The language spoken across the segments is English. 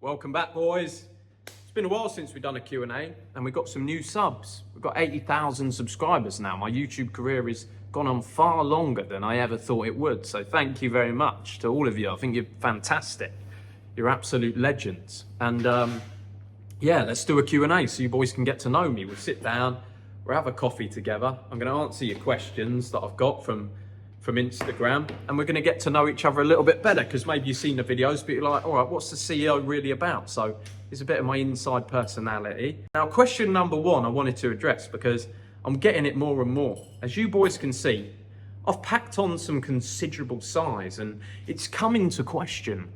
Welcome back, boys. It's been a while since we've done a Q&A and we've got some new subs. We've got 80,000 subscribers now. My YouTube career has gone on far longer than I ever thought it would. So thank you very much to all of you. I think you're fantastic. You're absolute legends. And yeah, let's do a Q&A so you boys can get to know me. We'll sit down, we'll have a coffee together. I'm going to answer your questions that I've got from Instagram, and we're going to get to know each other a little bit better, because maybe you've seen the videos but you're like, all right, what's the CEO really about? So it's a bit of my inside personality. Now, question number one I wanted to address, because I'm getting it more and more. As you boys can see, I've packed on some considerable size, and it's come into question,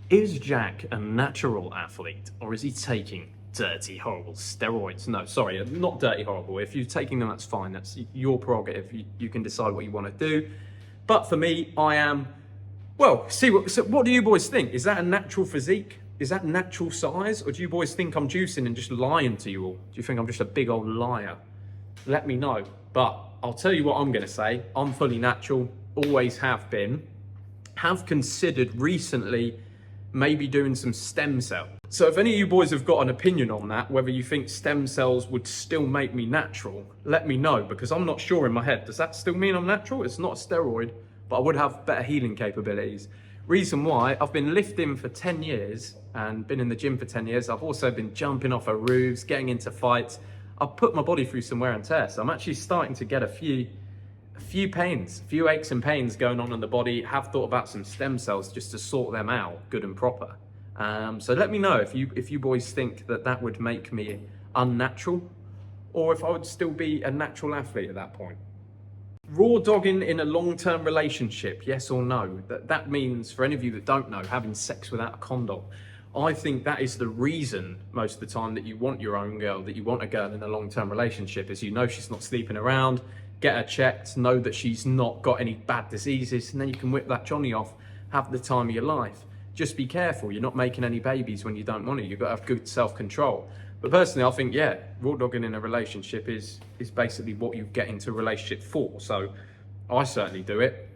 is Jack a natural athlete, or is he taking dirty, horrible steroids? No, sorry, not dirty, horrible. If you're taking them, that's fine. That's your prerogative. You can decide what you want to do. But for me, I am, well, so what do you boys think? Is that a natural physique? Is that natural size? Or do you boys think I'm juicing and just lying to you all? Do you think I'm just a big old liar? Let me know. But I'll tell you what I'm going to say. I'm fully natural, always have been. Have considered recently maybe doing some stem cell. So if any of you boys have got an opinion on that, whether you think stem cells would still make me natural, let me know, because I'm not sure in my head. Does that still mean I'm natural? It's not a steroid, but I would have better healing capabilities. Reason why, I've been lifting for 10 years and been in the gym for 10 years. I've also been jumping off of roofs, getting into fights. I've put my body through some wear and tear. So I'm actually starting to get a few aches and pains going on in the body. Have thought about some stem cells just to sort them out good and proper. So let me know if you boys think that would make me unnatural, or if I would still be a natural athlete at that point. Raw dogging in a long-term relationship, yes or no? That means, for any of you that don't know, having sex without a condom. I think that is the reason most of the time that you want your own girl, that you want a girl in a long-term relationship, is you know she's not sleeping around, get her checked, know that she's not got any bad diseases, and then you can whip that Johnny off, have the time of your life. Just be careful, you're not making any babies when you don't want to. You've got to have good self-control. But personally, I think, yeah, raw dogging in a relationship is basically what you get into a relationship for. So I certainly do it.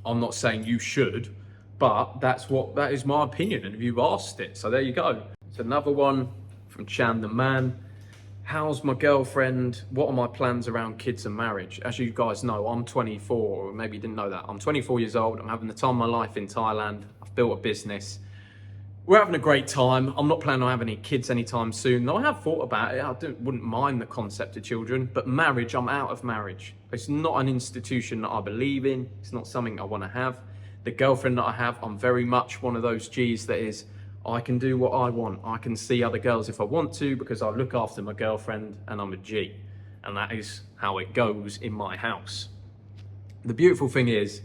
I'm not saying you should, but that is my opinion, and you've asked it. So there you go. It's another one from Chan the Man. How's my girlfriend? What are my plans around kids and marriage? As you guys know, I'm 24, or maybe you didn't know that. I'm 24 years old. I'm having the time of my life in Thailand. I've built a business. We're having a great time. I'm not planning on having any kids anytime soon. Though I have thought about it. I wouldn't mind the concept of children, but marriage, I'm out of marriage. It's not an institution that I believe in. It's not something I want to have. The girlfriend that I have, I'm very much one of those G's that is, I can do what I want. I can see other girls if I want to, because I look after my girlfriend and I'm a G. And that is how it goes in my house. The beautiful thing is,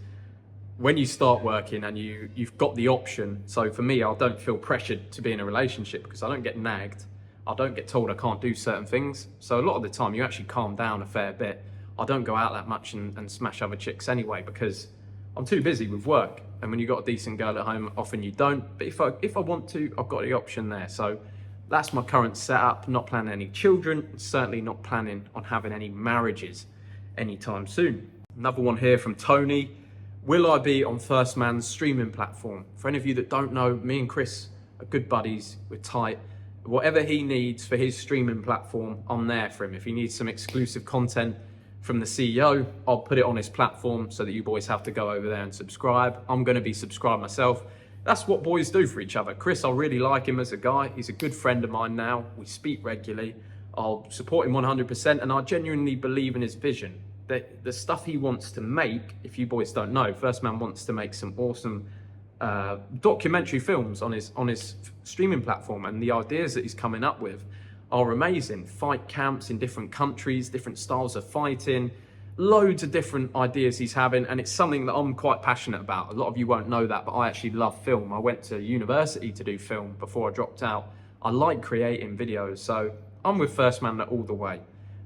when you start working and you've got the option, so for me, I don't feel pressured to be in a relationship because I don't get nagged. I don't get told I can't do certain things. So a lot of the time you actually calm down a fair bit. I don't go out that much and smash other chicks anyway, because I'm too busy with work. And when you've got a decent girl at home, often you don't. But if I want to, I've got the option there. So that's my current setup. Not planning any children, certainly not planning on having any marriages anytime soon. Another one here from Tony. Will I be on First Man's streaming platform? For any of you that don't know, me and Chris are good buddies. We're tight. Whatever he needs for his streaming platform, I'm there for him. If he needs some exclusive content from the CEO, I'll put it on his platform so that you boys have to go over there and subscribe. I'm going to be subscribed myself. That's what boys do for each other. Chris, I really like him as a guy. He's a good friend of mine now. We speak regularly. I'll support him 100%, and I genuinely believe in his vision. The stuff he wants to make, if you boys don't know, First Man wants to make some awesome documentary films on his streaming platform, and the ideas that he's coming up with are amazing. Fight camps in different countries, different styles of fighting, loads of different ideas he's having, and it's something that I'm quite passionate about. A lot of you won't know that, but I actually love film. I went to university to do film before I dropped out. I like creating videos, so I'm with First Man all the way.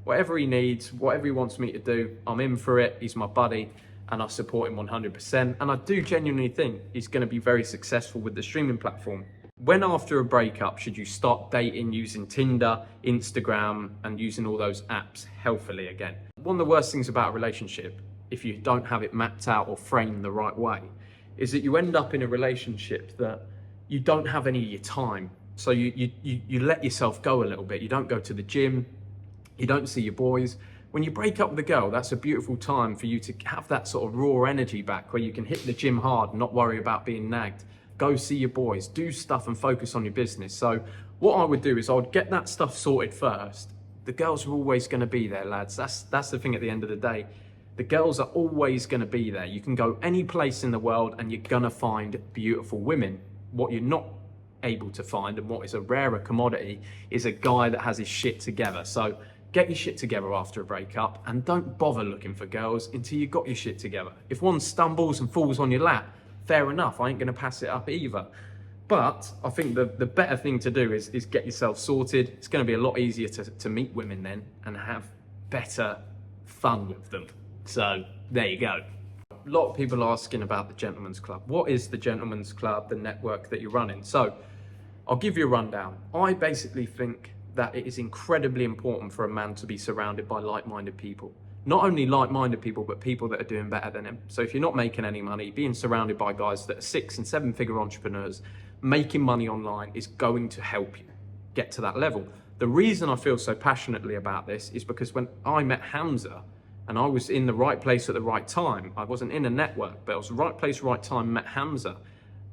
Whatever he needs, whatever he wants me to do, I'm in for it. He's my buddy, and I support him 100%. And I do genuinely think he's going to be very successful with the streaming platform. When after a breakup should you start dating using Tinder, Instagram, and using all those apps healthily again? One of the worst things about a relationship, if you don't have it mapped out or framed the right way, is that you end up in a relationship that you don't have any of your time. So you let yourself go a little bit. You don't go to the gym, you don't see your boys. When you break up with a girl, that's a beautiful time for you to have that sort of raw energy back where you can hit the gym hard and not worry about being nagged. Go see your boys, do stuff and focus on your business. So what I would do is I would get that stuff sorted first. The girls are always going to be there, lads. That's the thing at the end of the day. The girls are always going to be there. You can go any place in the world and you're going to find beautiful women. What you're not able to find, and what is a rarer commodity, is a guy that has his shit together. So get your shit together after a breakup and don't bother looking for girls until you got your shit together. If one stumbles and falls on your lap, fair enough, I ain't going to pass it up either. But I think the better thing to do is get yourself sorted. It's going to be a lot easier to meet women then and have better fun with them. So there you go. A lot of people are asking about the Gentleman's Club. What is the Gentleman's Club, the network that you're running? So I'll give you a rundown. I basically think that it is incredibly important for a man to be surrounded by like-minded people. Not only like-minded people, but people that are doing better than him. So if you're not making any money, being surrounded by guys that are 6- and 7-figure entrepreneurs, making money online is going to help you get to that level. The reason I feel so passionately about this is because when I met Hamza, and I was in the right place at the right time, I wasn't in a network, but I was the right place, right time, met Hamza.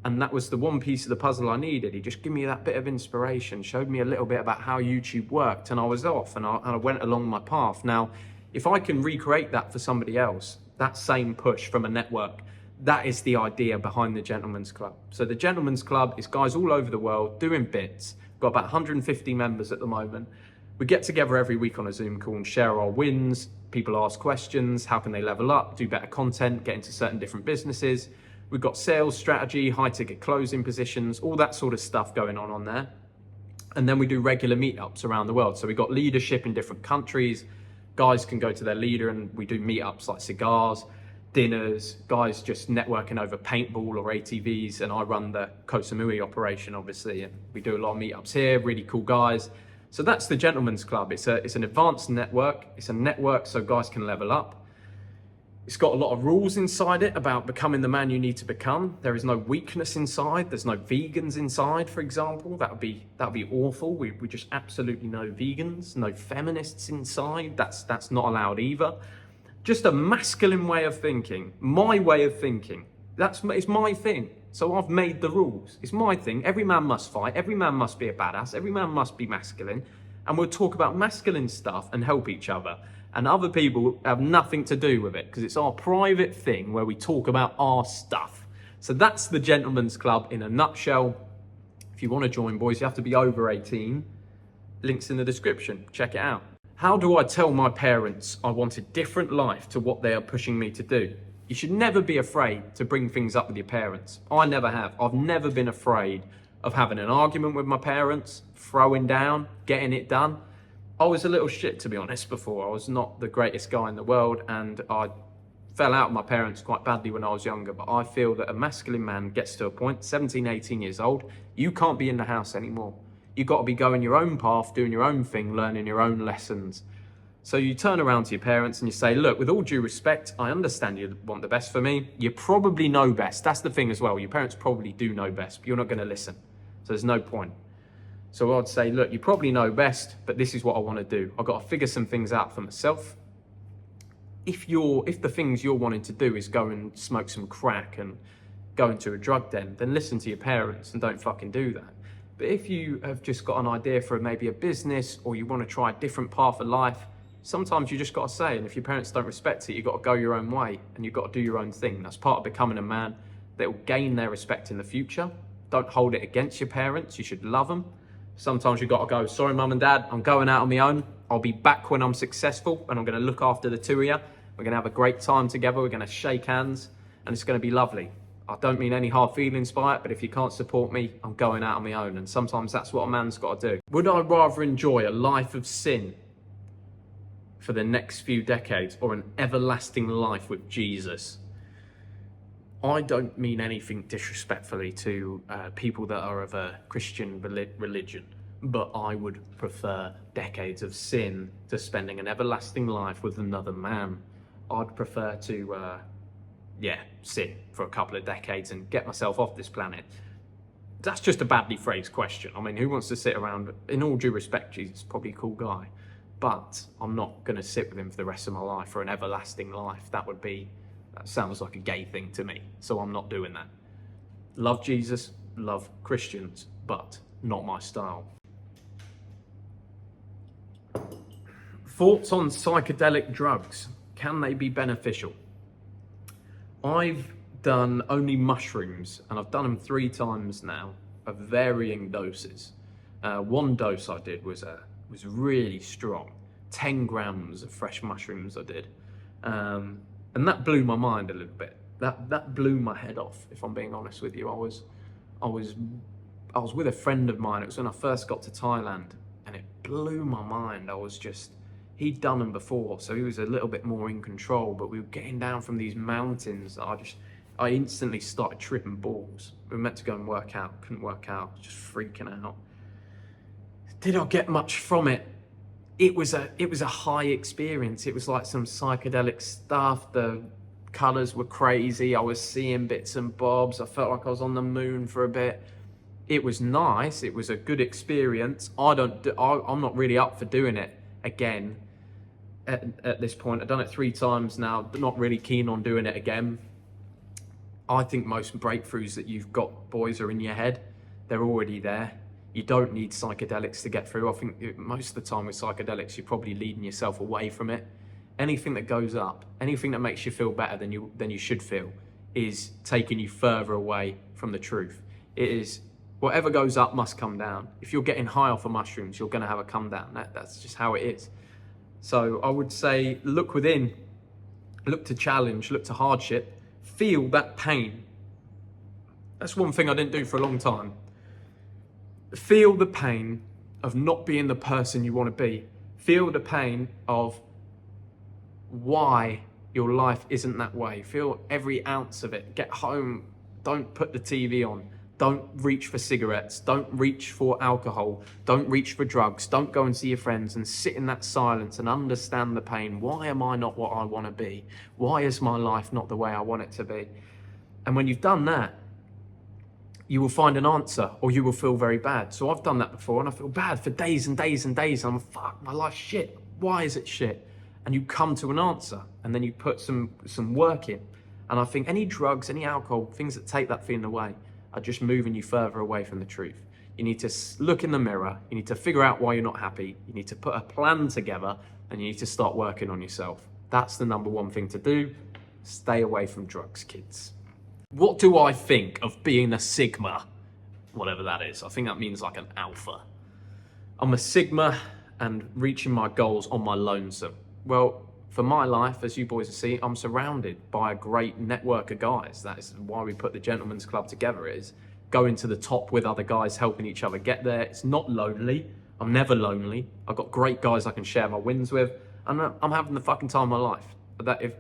And that was the one piece of the puzzle I needed. He just gave me that bit of inspiration, showed me a little bit about how YouTube worked, and I was off and I went along my path. Now, if I can recreate that for somebody else, that same push from a network, that is the idea behind the Gentleman's Club. So the Gentleman's Club is guys all over the world doing bits. Got about 150 members at the moment. We get together every week on a Zoom call and share our wins. People ask questions, how can they level up, do better content, get into certain different businesses. We've got sales strategy, high ticket closing positions, all that sort of stuff going on there. And then we do regular meetups around the world. So we've got leadership in different countries. Guys can go to their leader and we do meetups like cigars, dinners, guys just networking over paintball or ATVs. And I run the Koh Samui operation, obviously. And we do a lot of meetups here, really cool guys. So that's the Gentleman's Club. It's an advanced network. It's a network so guys can level up. It's got a lot of rules inside it about becoming the man you need to become. There is no weakness inside. There's no vegans inside, for example. That would be awful. We just absolutely no vegans, no feminists inside. That's not allowed either. Just a masculine way of thinking, my way of thinking. It's my thing. So I've made the rules. It's my thing. Every man must fight. Every man must be a badass. Every man must be masculine. And we'll talk about masculine stuff and help each other. And other people have nothing to do with it because it's our private thing where we talk about our stuff. So that's the Gentleman's Club in a nutshell. If you want to join, boys, you have to be over 18. Links in the description. Check it out. How do I tell my parents I want a different life to what they are pushing me to do? You should never be afraid to bring things up with your parents. I never have. I've never been afraid of having an argument with my parents, throwing down, getting it done. I was a little shit, to be honest, before. I was not the greatest guy in the world, and I fell out with my parents quite badly when I was younger. But I feel that a masculine man gets to a point, 17, 18 years old, you can't be in the house anymore. You've got to be going your own path, doing your own thing, learning your own lessons. So you turn around to your parents and you say, look, with all due respect, I understand you want the best for me. You probably know best. That's the thing as well. Your parents probably do know best, but you're not going to listen. So there's no point. So I'd say, look, you probably know best, but this is what I want to do. I've got to figure some things out for myself. If the things you're wanting to do is go and smoke some crack and go into a drug den, then listen to your parents and don't fucking do that. But if you have just got an idea for maybe a business or you want to try a different path of life, sometimes you just got to say, and if your parents don't respect it, you've got to go your own way and you've got to do your own thing. That's part of becoming a man that will gain their respect in the future. Don't hold it against your parents. You should love them. Sometimes you've got to go, sorry, mum and dad, I'm going out on my own. I'll be back when I'm successful and I'm going to look after the two of you. We're going to have a great time together. We're going to shake hands and it's going to be lovely. I don't mean any hard feelings by it, but if you can't support me, I'm going out on my own. And sometimes that's what a man's got to do. Would I rather enjoy a life of sin for the next few decades or an everlasting life with Jesus? I don't mean anything disrespectfully to people that are of a Christian religion, but I would prefer decades of sin to spending an everlasting life with another man. I'd prefer to sin for a couple of decades and get myself off this planet? That's just a badly phrased question. I mean, who wants to sit around, in all due respect, Jesus, probably a cool guy, but I'm not going to sit with him for the rest of my life, for an everlasting life. That sounds like a gay thing to me, so I'm not doing that. Love Jesus, love Christians, but not my style. Thoughts on psychedelic drugs. Can they be beneficial? I've done only mushrooms, and I've done them 3 times now of varying doses. One dose I did was really strong, 10 grams of fresh mushrooms I did, and that blew my mind a little bit. That blew my head off, if I'm being honest with you. I was with a friend of mine. It was when I first got to Thailand, and it blew my mind. He'd done them before, so he was a little bit more in control, but we were getting down from these mountains. I instantly started tripping balls. We were meant to go and work out, couldn't work out, just freaking out. Did I get much from it? It was a high experience. It was like some psychedelic stuff. The colours were crazy. I was seeing bits and bobs. I felt like I was on the moon for a bit. It was nice. It was a good experience. I'm not really up for doing it again at this point. I've done it 3 times now, but not really keen on doing it again. I think most breakthroughs that you've got, boys, are in your head. They're already there. You don't need psychedelics to get through. I think most of the time with psychedelics, you're probably leading yourself away from it. Anything that goes up, anything that makes you feel better than you should feel, is taking you further away from the truth. It is, whatever goes up must come down. If you're getting high off of mushrooms, you're going to have a come down. That's just how it is. So I would say, look within, look to challenge, look to hardship, feel that pain. That's one thing I didn't do for a long time. Feel the pain of not being the person you want to be. Feel the pain of why your life isn't that way. Feel every ounce of it. Get home, don't put the TV on. Don't reach for cigarettes. Don't reach for alcohol. Don't reach for drugs. Don't go and see your friends, and sit in that silence and understand the pain. Why am I not what I want to be? Why is my life not the way I want it to be? And when you've done that, you will find an answer, or you will feel very bad. So I've done that before, and I feel bad for days and days and days. I'm like, fuck, my life's shit. Why is it shit? And you come to an answer, and then you put some work in. And I think any drugs, any alcohol, things that take that feeling away, are just moving you further away from the truth. You need to look in the mirror. You need to figure out why you're not happy. You need to put a plan together, and you need to start working on yourself. That's the number one thing to do. Stay away from drugs, kids. What do I think of being a Sigma? Whatever that is. I think that means like an alpha. I'm a Sigma and reaching my goals on my lonesome. Well, for my life, as you boys have seen, I'm surrounded by a great network of guys. That is why we put the Gentlemen's Club together, is going to the top with other guys, helping each other get there. It's not lonely. I'm never lonely. I've got great guys I can share my wins with, and I'm having the fucking time of my life. That, if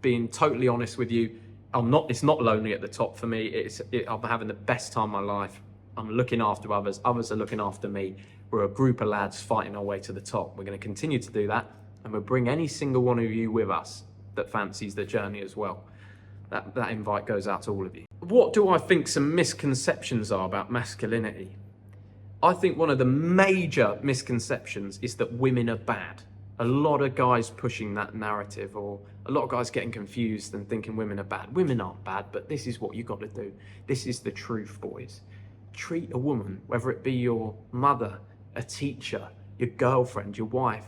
being totally honest with you, it's not lonely at the top for me. I'm having the best time of my life. I'm looking after others. Others are looking after me. We're a group of lads fighting our way to the top. We're going to continue to do that. And we'll bring any single one of you with us that fancies the journey as well. That invite goes out to all of you. What do I think some misconceptions are about masculinity? I think one of the major misconceptions is that women are bad. A lot of guys pushing that narrative, or a lot of guys getting confused and thinking women are bad. Women aren't bad, but this is what you got to do. This is the truth, boys. Treat a woman, whether it be your mother, a teacher, your girlfriend, your wife,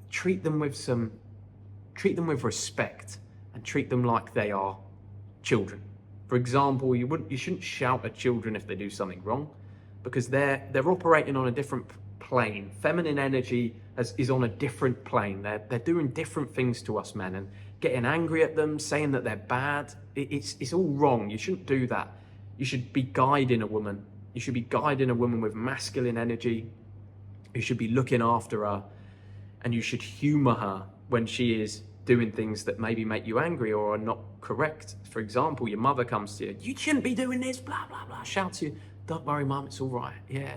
treat them with respect, and treat them like they are children. For example, you shouldn't shout at children if they do something wrong, because they're operating on a different plane. Feminine energy is on a different plane. They're doing different things to us men, and getting angry at them, saying that they're bad, it's all wrong. You shouldn't do that. You should be guiding a woman. You should be guiding a woman with masculine energy. You should be looking after her, and you should humor her when she is doing things that maybe make you angry or are not correct. For example, your mother comes to you, you shouldn't be doing this, blah, blah, blah, shout to you, don't worry, mum, it's all right. Yeah,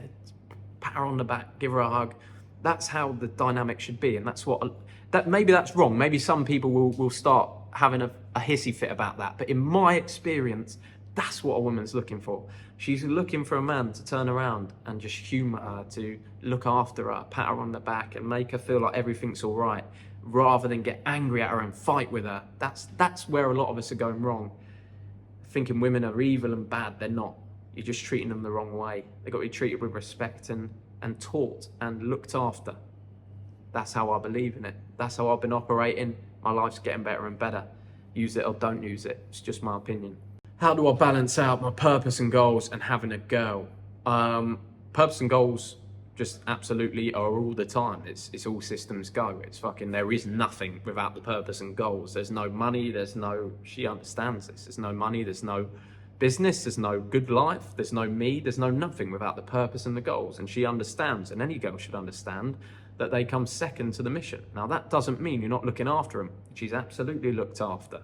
pat her on the back, give her a hug. That's how the dynamic should be. And maybe that's wrong. Maybe some people will start having a hissy fit about that. But in my experience, that's what a woman's looking for. She's looking for a man to turn around and just humour her, to look after her, pat her on the back and make her feel like everything's all right, rather than get angry at her and fight with her. That's where a lot of us are going wrong. Thinking women are evil and bad. They're not. You're just treating them the wrong way. They've got to be treated with respect and taught and looked after. That's how I believe in it. That's how I've been operating. My life's getting better and better. Use it or don't use it. It's just my opinion. How do I balance out my purpose and goals and having a girl? Purpose and goals just absolutely are all the time. It's all systems go. It's fucking, there is nothing without the purpose and goals. There's no money, she understands this. There's no money, there's no business, there's no good life, there's no me, there's no nothing without the purpose and the goals. And she understands, and any girl should understand, that they come second to the mission. Now that doesn't mean you're not looking after them. She's absolutely looked after.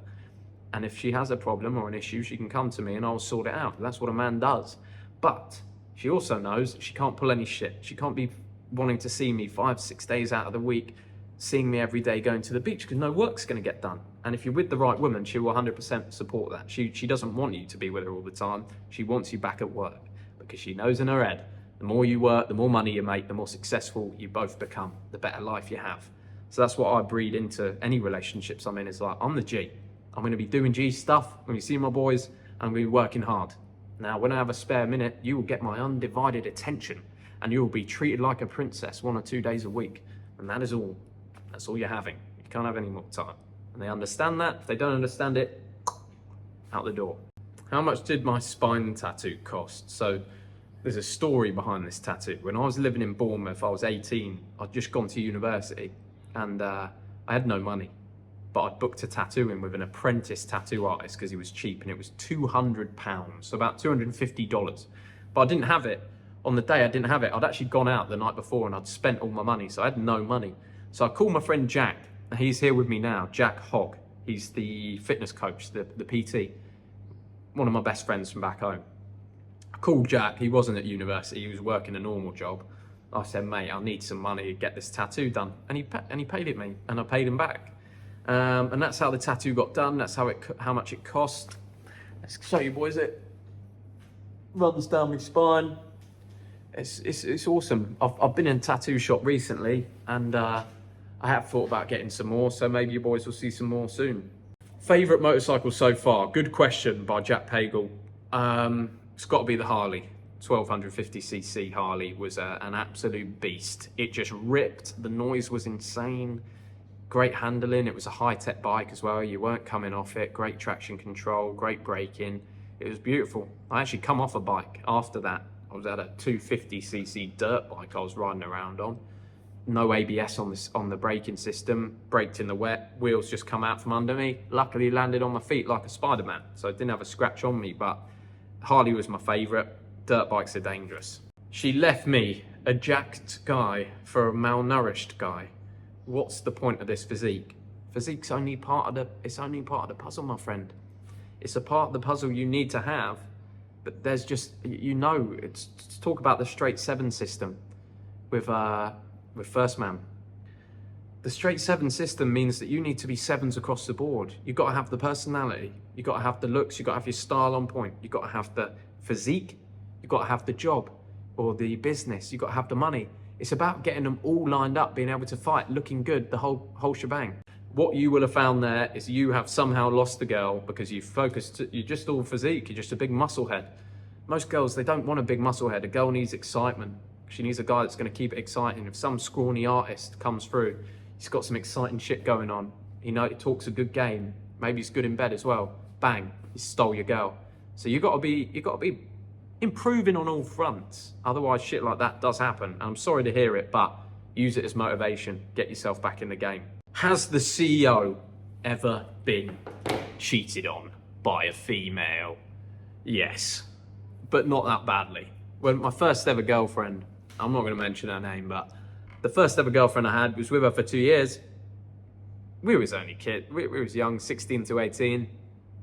And if she has a problem or an issue, she can come to me and I'll sort it out. That's what a man does. But she also knows that she can't pull any shit. She can't be wanting to see me 5-6 days out of the week, seeing me every day going to the beach, because no work's going to get done. And if you're with the right woman, she will 100% support that. She doesn't want you to be with her all the time. She wants you back at work, because she knows in her head, the more you work, the more money you make, the more successful you both become, the better life you have. So that's what I breed into any relationships I'm in. Is like, I'm the G. I'm going to be doing G stuff. I'm going to see my boys. I'm going to be working hard. Now, when I have a spare minute, you will get my undivided attention and you will be treated like a princess 1 or 2 days a week. And that is all. That's all you're having. You can't have any more time. And they understand that. If they don't understand it, out the door. How much did my spine tattoo cost? So there's a story behind this tattoo. When I was living in Bournemouth, I was 18. I'd just gone to university and I had no money. But I'd booked a tattoo in with an apprentice tattoo artist because he was cheap, and it was £200, so about $250. But I didn't have it. On the day I didn't have it, I'd actually gone out the night before and I'd spent all my money, so I had no money. So I called my friend Jack, and he's here with me now, Jack Hogg. He's the fitness coach, the PT, one of my best friends from back home. I called Jack, he wasn't at university, he was working a normal job. I said, mate, I need some money to get this tattoo done. And he paid it me, and I paid him back. And that's how the tattoo got done. That's how much it cost. Let's show you boys it. Runs down my spine. It's awesome. I've been in a tattoo shop recently, and I have thought about getting some more, so maybe you boys will see some more soon. Favourite motorcycle so far? Good question by Jack Pagel. It's got to be the Harley. 1250cc Harley was an absolute beast. It just ripped. The noise was insane. Great handling. It was a high-tech bike as well. You weren't coming off it. Great traction control, great braking. It was beautiful. I actually come off a bike after that. I was at a 250cc dirt bike I was riding around on. No ABS on the braking system. Braked in the wet. Wheels just come out from under me. Luckily landed on my feet like a Spider-Man, so I didn't have a scratch on me, but Harley was my favourite. Dirt bikes are dangerous. She left me, a jacked guy, for a malnourished guy. What's the point of this physique? Physique's only part of the puzzle, my friend. It's a part of the puzzle you need to have, but there's just, it's to talk about the straight 7 system with First Man. The straight 7 system means that you need to be 7s across the board. You've got to have the personality, you've got to have the looks, you've got to have your style on point, you've got to have the physique, you've got to have the job or the business, you've got to have the money. It's about getting them all lined up, being able to fight, looking good, the whole shebang. What you will have found there is you have somehow lost the girl because you're just all physique, you're just a big muscle head. Most girls, they don't want a big muscle head. A girl needs excitement. She needs a guy that's going to keep it exciting. If some scrawny artist comes through, he's got some exciting shit going on, he talks a good game, maybe he's good in bed as well, bang, he stole your girl. So you got to be improving on all fronts. Otherwise shit like that does happen. And I'm sorry to hear it, but use it as motivation. Get yourself back in the game. Has the CEO ever been cheated on by a female? Yes, but not that badly. When my first ever girlfriend, I'm not going to mention her name, but the first ever girlfriend I had was with her for 2 years. We was only kids. We was young, 16 to 18.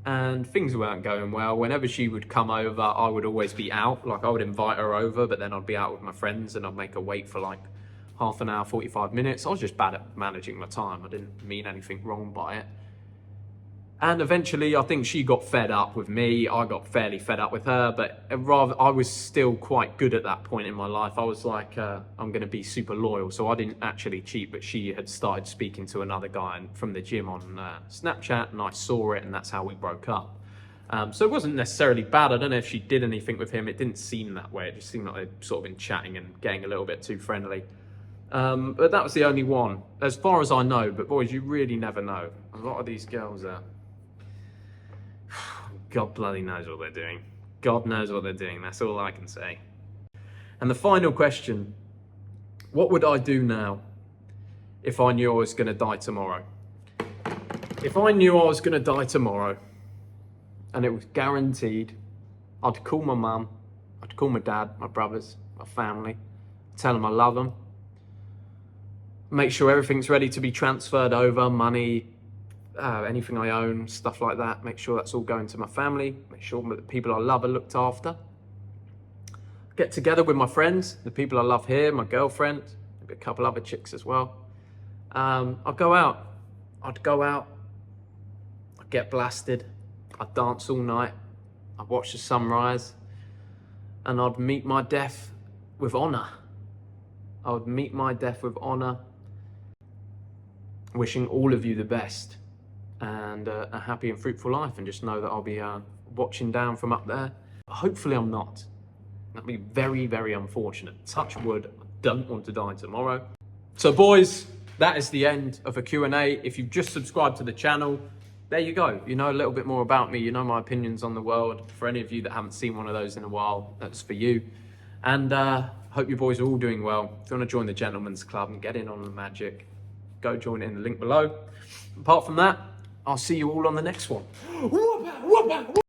And things weren't going well. Whenever she would come over, I would always be out. Like, I would invite her over, but then I'd be out with my friends and I'd make her wait for like half an hour, 45 minutes. I was just bad at managing my time. I didn't mean anything wrong by it. And eventually, I think she got fed up with me. I got fairly fed up with her, but rather, I was still quite good at that point in my life. I was like, I'm going to be super loyal. So I didn't actually cheat, but she had started speaking to another guy from the gym on Snapchat, and I saw it, and that's how we broke up. So it wasn't necessarily bad. I don't know if she did anything with him. It didn't seem that way. It just seemed like they'd sort of been chatting and getting a little bit too friendly. But that was the only one, as far as I know. But boys, you really never know. A lot of these girls are... God bloody knows what they're doing. God knows what they're doing. That's all I can say. And the final question, what would I do now if I knew I was going to die tomorrow? If I knew I was going to die tomorrow and it was guaranteed, I'd call my mum, I'd call my dad, my brothers, my family, tell them I love them, make sure everything's ready to be transferred over, money, anything I own, stuff like that. Make sure that's all going to my family. Make sure that the people I love are looked after. Get together with my friends, the people I love here, my girlfriend, maybe a couple other chicks as well. I'd go out. I'd get blasted. I'd dance all night. I'd watch the sunrise. And I'd meet my death with honour. I would meet my death with honour. Wishing all of you the best. And a happy and fruitful life, and just know that I'll be watching down from up there. Hopefully I'm not. That'd be very, very unfortunate. Touch wood, I don't want to die tomorrow. So boys, that is the end of a Q&A. If you've just subscribed to the channel, there you go. You know a little bit more about me. You know my opinions on the world. For any of you that haven't seen one of those in a while, that's for you. And hope you boys are all doing well. If you want to join the Gentleman's Club and get in on the magic, go join it in the link below. Apart from that, I'll see you all on the next one.